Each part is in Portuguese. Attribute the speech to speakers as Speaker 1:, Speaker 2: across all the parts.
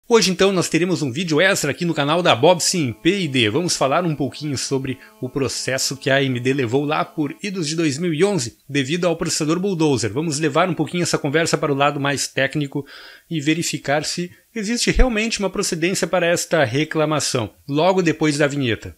Speaker 1: Hoje então nós teremos um vídeo extra aqui no canal da BobSimPD. Vamos falar um pouquinho sobre o processo que a AMD levou lá por idos de 2011 devido ao processador Bulldozer. Vamos levar um pouquinho essa conversa para o lado mais técnico e verificar se existe realmente uma procedência para esta reclamação, logo depois da vinheta.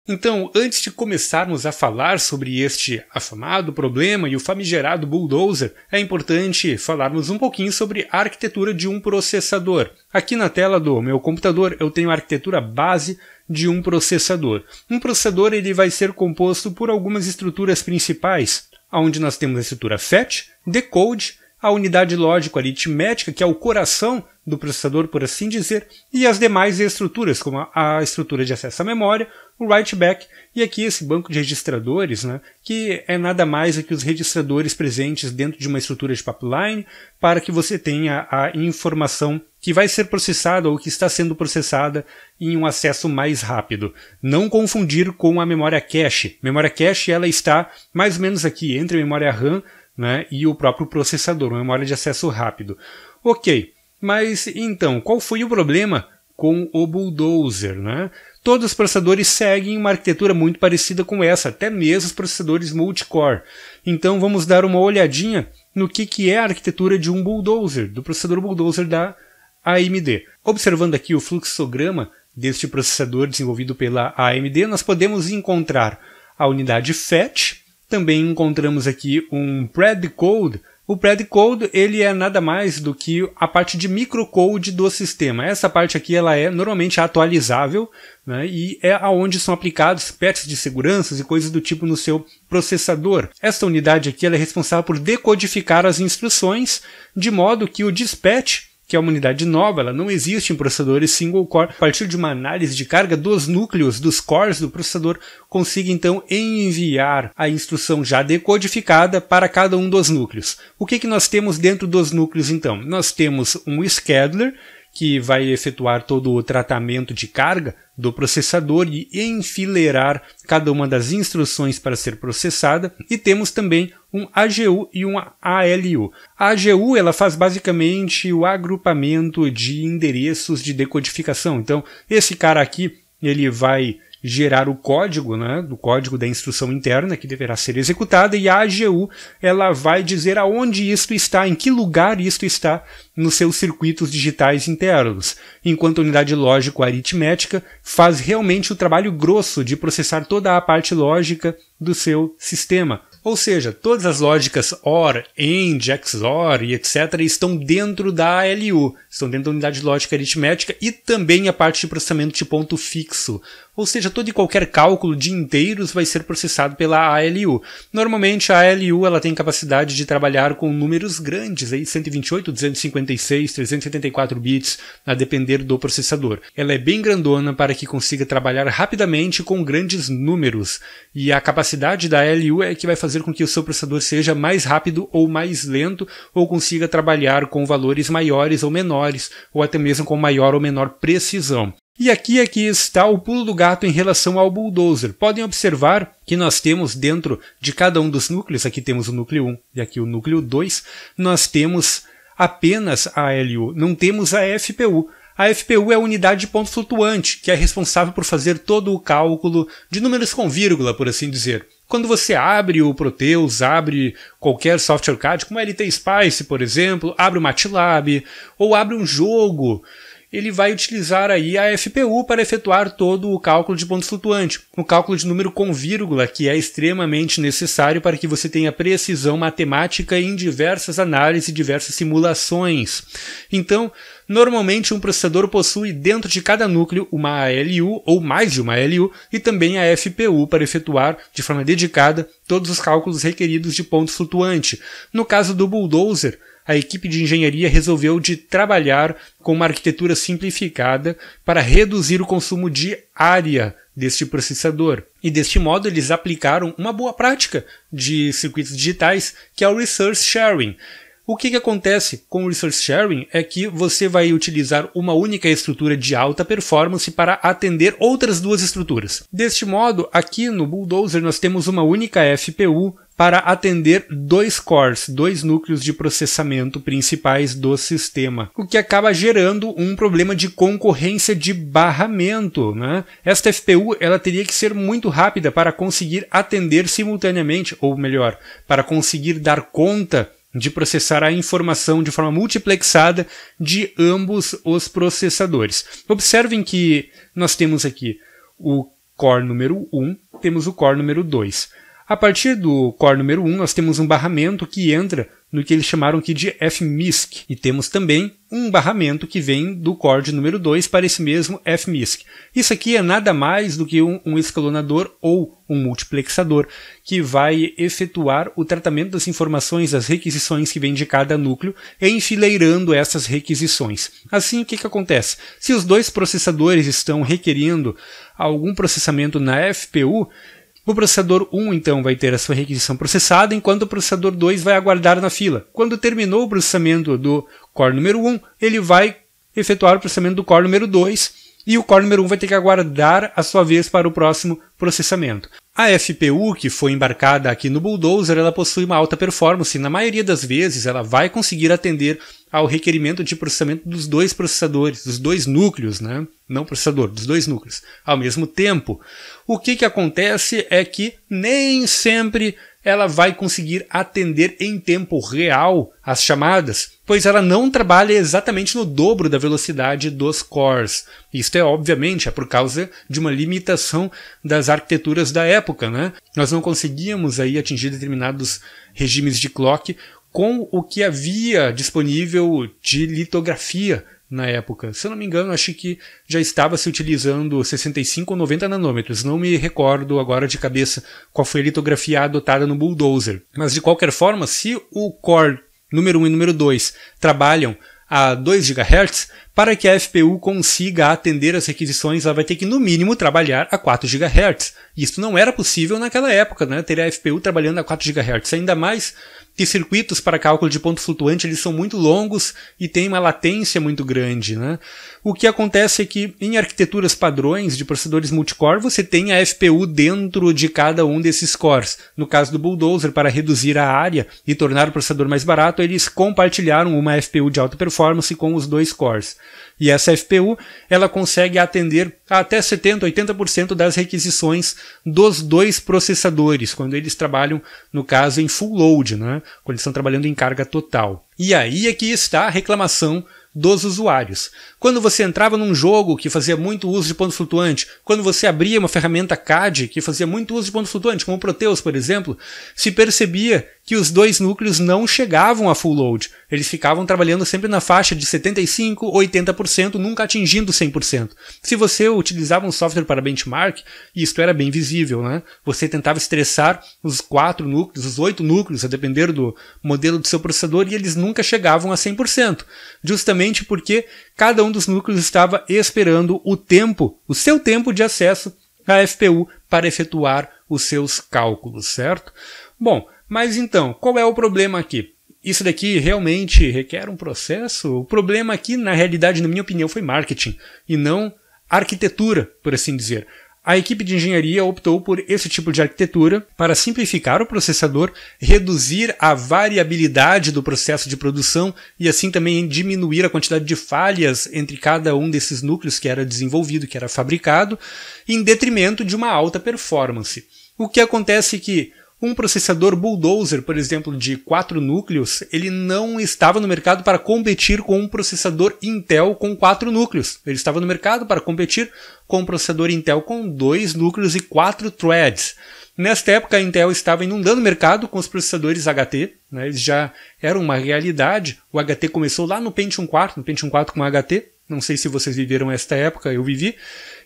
Speaker 1: Então, antes de começarmos a falar sobre este afamado problema e o famigerado Bulldozer, é importante falarmos um pouquinho sobre a arquitetura de um processador. Aqui na tela do meu computador eu tenho a arquitetura base de um processador. Um processador ele vai ser composto por algumas estruturas principais, onde nós temos a estrutura fetch, decode, a unidade lógico-aritmética, que é o coração do processador, por assim dizer, e as demais estruturas, como a estrutura de acesso à memória, o write-back e aqui esse banco de registradores, né, que é nada mais do que os registradores presentes dentro de uma estrutura de pipeline para que você tenha a informação que vai ser processada ou que está sendo processada em um acesso mais rápido. Não confundir com a memória cache. Memória cache ela está mais ou menos aqui entre a memória RAM, né, e o próprio processador, uma memória de acesso rápido. Ok, mas então, qual foi o problema com o Bulldozer, né? Todos os processadores seguem uma arquitetura muito parecida com essa, até mesmo os processadores multicore. Então vamos dar uma olhadinha no que é a arquitetura de um Bulldozer, do processador Bulldozer da AMD. Observando aqui o fluxograma deste processador desenvolvido pela AMD, nós podemos encontrar a unidade fetch. Também encontramos aqui um predcode. O predcode ele é nada mais do que a parte de microcode do sistema. Essa parte aqui ela é normalmente atualizável, né, e é aonde são aplicados patches de segurança e coisas do tipo no seu processador. Esta unidade aqui ela é responsável por decodificar as instruções de modo que o dispatch, que é uma unidade nova, ela não existe em processadores single core. A partir de uma análise de carga dos núcleos, dos cores do processador, consiga então enviar a instrução já decodificada para cada um dos núcleos. O que nós temos dentro dos núcleos então? Nós temos um scheduler, que vai efetuar todo o tratamento de carga do processador e enfileirar cada uma das instruções para ser processada, e temos também um AGU e um ALU. A AGU ela faz basicamente o agrupamento de endereços de decodificação. Então, esse cara aqui ele vai gerar o código, né, do código da instrução interna que deverá ser executada, e a AGU ela vai dizer aonde isto está, em que lugar isto está nos seus circuitos digitais internos, enquanto a unidade lógico-aritmética faz realmente o trabalho grosso de processar toda a parte lógica do seu sistema. Ou seja, todas as lógicas OR, AND, XOR e etc. estão dentro da ALU, estão dentro da unidade lógica aritmética, e também a parte de processamento de ponto fixo. Ou seja, todo e qualquer cálculo de inteiros vai ser processado pela ALU. Normalmente a ALU ela tem capacidade de trabalhar com números grandes, aí 128, 256, 374 bits, a depender do processador. Ela é bem grandona para que consiga trabalhar rapidamente com grandes números, e a capacidade da ALU é que vai fazer com que o seu processador seja mais rápido ou mais lento, ou consiga trabalhar com valores maiores ou menores, ou até mesmo com maior ou menor precisão. E aqui está o pulo do gato em relação ao Bulldozer. Podem observar que nós temos dentro de cada um dos núcleos, aqui temos o núcleo 1 e aqui o núcleo 2, nós temos apenas a ALU, não temos a FPU. A FPU é a unidade de ponto flutuante, que é responsável por fazer todo o cálculo de números com vírgula, por assim dizer. Quando você abre o Proteus, abre qualquer software CAD, como a LT Spice, por exemplo, abre o MATLAB, ou abre um jogo, ele vai utilizar aí a FPU para efetuar todo o cálculo de ponto flutuante, o cálculo de número com vírgula, que é extremamente necessário para que você tenha precisão matemática em diversas análises e diversas simulações. Então, normalmente um processador possui dentro de cada núcleo uma ALU ou mais de uma ALU e também a FPU para efetuar de forma dedicada todos os cálculos requeridos de ponto flutuante. No caso do Bulldozer, a equipe de engenharia resolveu de trabalhar com uma arquitetura simplificada para reduzir o consumo de área deste processador. E deste modo eles aplicaram uma boa prática de circuitos digitais, que é o Resource Sharing. O que acontece com o Resource Sharing é que você vai utilizar uma única estrutura de alta performance para atender outras duas estruturas. Deste modo, aqui no Bulldozer nós temos uma única FPU para atender dois cores, dois núcleos de processamento principais do sistema, o que acaba gerando um problema de concorrência de barramento, né? Esta FPU ela teria que ser muito rápida para conseguir atender simultaneamente, ou melhor, para conseguir dar conta de processar a informação de forma multiplexada de ambos os processadores. Observem que nós temos aqui o core número 1, temos o core número 2. A partir do core número 1, nós temos um barramento que entra no que eles chamaram aqui de FMISC. E temos também um barramento que vem do core de número 2 para esse mesmo FMISC. Isso aqui é nada mais do que um escalonador ou um multiplexador que vai efetuar o tratamento das informações, das requisições que vêm de cada núcleo, enfileirando essas requisições. Assim, o que acontece? Se os dois processadores estão requerendo algum processamento na FPU, o processador 1, então, vai ter a sua requisição processada, enquanto o processador 2 vai aguardar na fila. Quando terminou o processamento do core número 1, ele vai efetuar o processamento do core número 2, e o core número 1 vai ter que aguardar a sua vez para o próximo processamento. A FPU, que foi embarcada aqui no Bulldozer, ela possui uma alta performance. Na maioria das vezes, ela vai conseguir atender ao requerimento de processamento dos dois processadores, dos dois núcleos, né? Não processador, dos dois núcleos, ao mesmo tempo. O que acontece é que nem sempre ela vai conseguir atender em tempo real as chamadas, pois ela não trabalha exatamente no dobro da velocidade dos cores. Isto obviamente, é por causa de uma limitação das arquiteturas da época, né? Nós não conseguíamos aí atingir determinados regimes de clock com o que havia disponível de litografia na época. Se eu não me engano, acho que já estava se utilizando 65 ou 90 nanômetros. Não me recordo agora de cabeça qual foi a litografia adotada no Bulldozer. Mas de qualquer forma, se o core número 1 e número 2 trabalham a 2 GHz, para que a FPU consiga atender as requisições, ela vai ter que, no mínimo, trabalhar a 4 GHz. Isso não era possível naquela época, né? Ter a FPU trabalhando a 4 GHz. Ainda mais que circuitos para cálculo de ponto flutuante eles são muito longos e têm uma latência muito grande, né? O que acontece é que em arquiteturas padrões de processadores multicore você tem a FPU dentro de cada um desses cores. No caso do Bulldozer, para reduzir a área e tornar o processador mais barato, eles compartilharam uma FPU de alta performance com os dois cores. E essa FPU ela consegue atender a até 70%, 80% das requisições dos dois processadores, quando eles trabalham, no caso, em full load, né? Quando eles estão trabalhando em carga total. E aí é que está a reclamação dos usuários. Quando você entrava num jogo que fazia muito uso de ponto flutuante, quando você abria uma ferramenta CAD que fazia muito uso de ponto flutuante, como o Proteus, por exemplo, se percebia que os dois núcleos não chegavam a full load. Eles ficavam trabalhando sempre na faixa de 75%, 80%, nunca atingindo 100%. Se você utilizava um software para benchmark, isto era bem visível, né? Você tentava estressar os 4 núcleos, os 8 núcleos, a depender do modelo do seu processador, e eles nunca chegavam a 100%. Justamente porque cada um dos núcleos estava esperando o seu tempo de acesso à FPU para efetuar os seus cálculos, certo? Bom, mas então, qual é o problema aqui? Isso daqui realmente requer um processo? O problema aqui, na realidade, na minha opinião, foi marketing e não arquitetura, por assim dizer. A equipe de engenharia optou por esse tipo de arquitetura para simplificar o processador, reduzir a variabilidade do processo de produção e assim também diminuir a quantidade de falhas entre cada um desses núcleos que era desenvolvido, que era fabricado, em detrimento de uma alta performance. O que acontece é que um processador Bulldozer, por exemplo, de 4 núcleos, ele não estava no mercado para competir com um processador Intel com 4 núcleos. Ele estava no mercado para competir com um processador Intel com 2 núcleos e 4 threads. Nesta época, a Intel estava inundando o mercado com os processadores HT, né? Eles já eram uma realidade. O HT começou lá no Pentium 4, com HT. Não sei se vocês viveram esta época, eu vivi.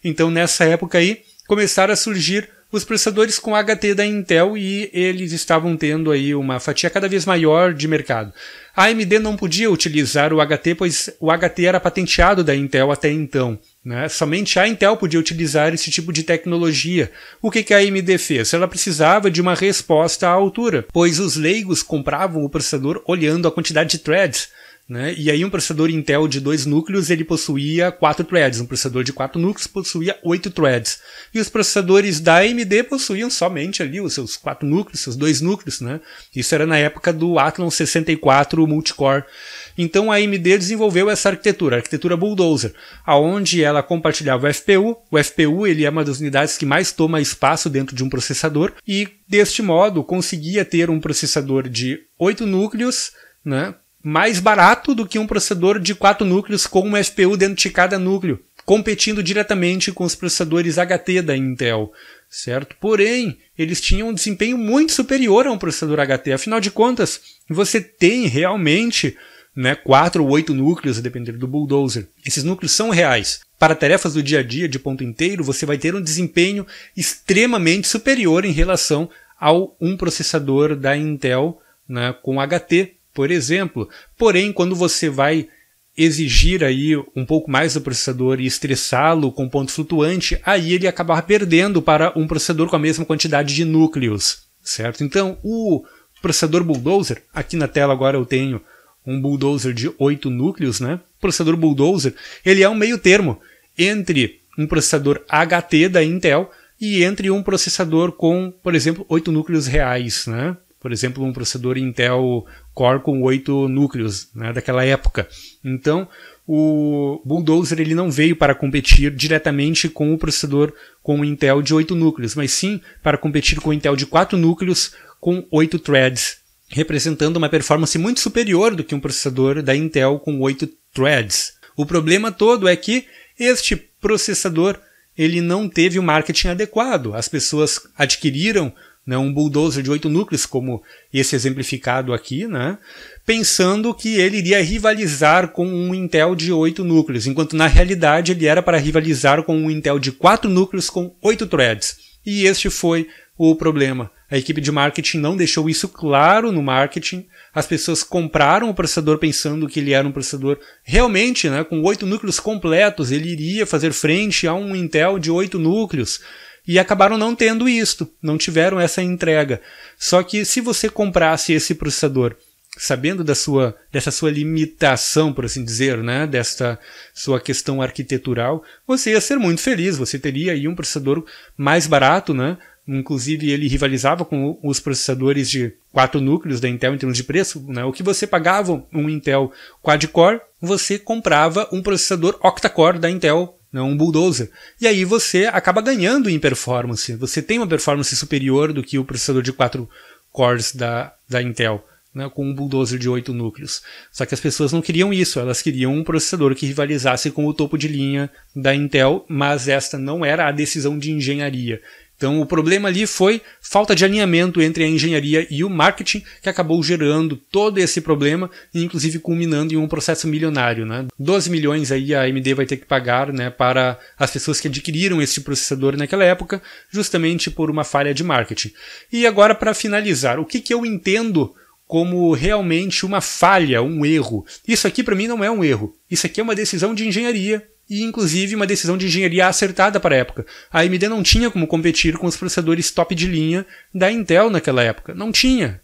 Speaker 1: Então, nessa época aí, começaram a surgir os processadores com HT da Intel e eles estavam tendo aí uma fatia cada vez maior de mercado. A AMD não podia utilizar o HT, pois o HT era patenteado da Intel até então, né? Somente a Intel podia utilizar esse tipo de tecnologia. O que a AMD fez? Ela precisava de uma resposta à altura, pois os leigos compravam o processador olhando a quantidade de threads, né? E aí um processador Intel de 2 núcleos ele possuía 4 threads, um processador de 4 núcleos possuía 8 threads. E os processadores da AMD possuíam somente ali os seus 4 núcleos, seus 2 núcleos, né? Isso era na época do Athlon 64 multicore. Então a AMD desenvolveu essa arquitetura, a arquitetura Bulldozer, aonde ela compartilhava o FPU. O FPU ele é uma das unidades que mais toma espaço dentro de um processador e deste modo conseguia ter um processador de 8 núcleos, né? Mais barato do que um processador de 4 núcleos com um FPU dentro de cada núcleo, competindo diretamente com os processadores HT da Intel, certo? Porém, eles tinham um desempenho muito superior a um processador HT. Afinal de contas, você tem realmente, né, 4 ou 8 núcleos, a depender do Bulldozer. Esses núcleos são reais. Para tarefas do dia a dia de ponto inteiro, você vai ter um desempenho extremamente superior em relação ao um processador da Intel, né, com HT, por exemplo. Porém, quando você vai exigir aí um pouco mais do processador e estressá-lo com ponto flutuante, aí ele acaba perdendo para um processador com a mesma quantidade de núcleos, certo? Então, o processador Bulldozer, aqui na tela agora eu tenho um Bulldozer de 8 núcleos, né? O processador Bulldozer, ele é um meio termo entre um processador HT da Intel e entre um processador com, por exemplo, 8 núcleos reais, né? Por exemplo, um processador Intel Core com 8 núcleos, né, daquela época. Então, o Bulldozer ele não veio para competir diretamente com o processador com o Intel de 8 núcleos, mas sim para competir com o Intel de 4 núcleos com 8 threads, representando uma performance muito superior do que um processador da Intel com 8 threads. O problema todo é que este processador ele não teve o marketing adequado. As pessoas adquiriram, né, um Bulldozer de 8 núcleos, como esse exemplificado aqui, né, pensando que ele iria rivalizar com um Intel de 8 núcleos, enquanto na realidade ele era para rivalizar com um Intel de 4 núcleos com 8 threads. E este foi o problema. A equipe de marketing não deixou isso claro no marketing. As pessoas compraram o processador pensando que ele era um processador realmente, né, com 8 núcleos completos, ele iria fazer frente a um Intel de 8 núcleos. E acabaram não tendo isto, não tiveram essa entrega. Só que se você comprasse esse processador sabendo dessa sua limitação, por assim dizer, né, desta sua questão arquitetural, você ia ser muito feliz, você teria aí um processador mais barato, né? Inclusive ele rivalizava com os processadores de 4 núcleos da Intel em termos de preço, né? O que você pagava um Intel quad-core, você comprava um processador octa-core da Intel, um Bulldozer. E aí você acaba ganhando em performance. Você tem uma performance superior do que o processador de 4 cores da Intel, né, com um Bulldozer de 8 núcleos. Só que as pessoas não queriam isso, elas queriam um processador que rivalizasse com o topo de linha da Intel, mas esta não era a decisão de engenharia. Então o problema ali foi falta de alinhamento entre a engenharia e o marketing, que acabou gerando todo esse problema, e inclusive culminando em um processo milionário, né? 12 milhões aí a AMD vai ter que pagar, né, para as pessoas que adquiriram esse processador naquela época, justamente por uma falha de marketing. E agora, para finalizar, o que eu entendo como realmente uma falha, um erro? Isso aqui para mim não é um erro, isso aqui é uma decisão de engenharia, e inclusive uma decisão de engenharia acertada para a época. A AMD não tinha como competir com os processadores top de linha da Intel naquela época. Não tinha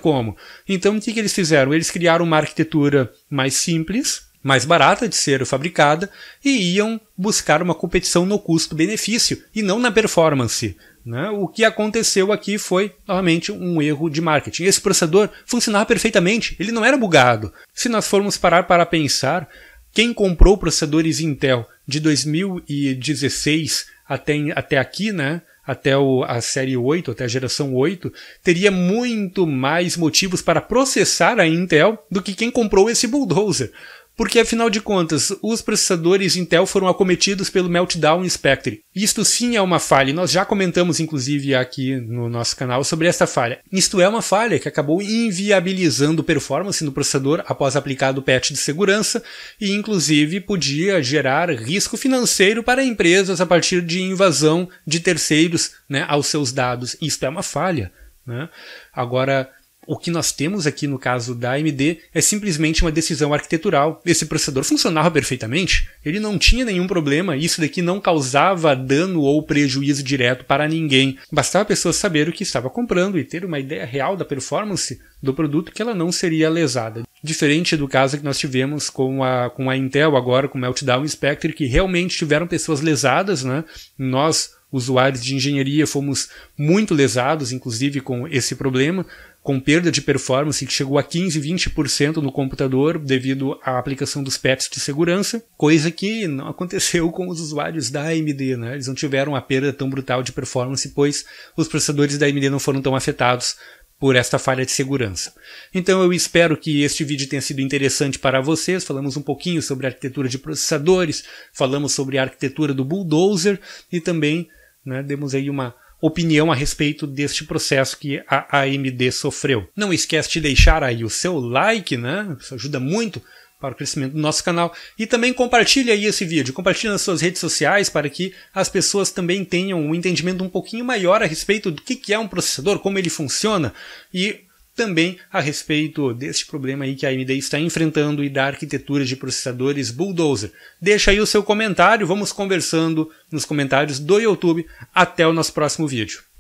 Speaker 1: como. Então o que eles fizeram? Eles criaram uma arquitetura mais simples, mais barata de ser fabricada, e iam buscar uma competição no custo-benefício e não na performance, né? O que aconteceu aqui foi, novamente, um erro de marketing. Esse processador funcionava perfeitamente, ele não era bugado. Se nós formos parar para pensar, quem comprou processadores Intel de 2016 até aqui, né, até a série 8, até a geração 8, teria muito mais motivos para processar a Intel do que quem comprou esse Bulldozer. Porque, afinal de contas, os processadores Intel foram acometidos pelo Meltdown Spectre. Isto sim é uma falha, e nós já comentamos inclusive aqui no nosso canal sobre esta falha. Isto é uma falha que acabou inviabilizando performance no processador após aplicado o patch de segurança e inclusive podia gerar risco financeiro para empresas a partir de invasão de terceiros, né, aos seus dados. Isto é uma falha, né? Agora, o que nós temos aqui no caso da AMD é simplesmente uma decisão arquitetural. Esse processador funcionava perfeitamente, ele não tinha nenhum problema, isso daqui não causava dano ou prejuízo direto para ninguém. Bastava a pessoa saber o que estava comprando e ter uma ideia real da performance do produto que ela não seria lesada. Diferente do caso que nós tivemos com a Intel agora, com o Meltdown Spectre, que realmente tiveram pessoas lesadas, né? Nós, usuários de engenharia, fomos muito lesados, inclusive com esse problema, com perda de performance que chegou a 15, 20% no computador devido à aplicação dos patches de segurança, coisa que não aconteceu com os usuários da AMD, né? Eles não tiveram a perda tão brutal de performance, pois os processadores da AMD não foram tão afetados por esta falha de segurança. Então eu espero que este vídeo tenha sido interessante para vocês. Falamos um pouquinho sobre a arquitetura de processadores, falamos sobre a arquitetura do Bulldozer e também, né, demos aí uma opinião a respeito deste processo que a AMD sofreu. Não esquece de deixar aí o seu like, né? Isso ajuda muito para o crescimento do nosso canal. E também compartilhe aí esse vídeo, compartilhe nas suas redes sociais para que as pessoas também tenham um entendimento um pouquinho maior a respeito do que é um processador, como ele funciona e também a respeito deste problema aí que a AMD está enfrentando e da arquitetura de processadores Bulldozer. Deixa aí o seu comentário, vamos conversando nos comentários do YouTube. Até o nosso próximo vídeo.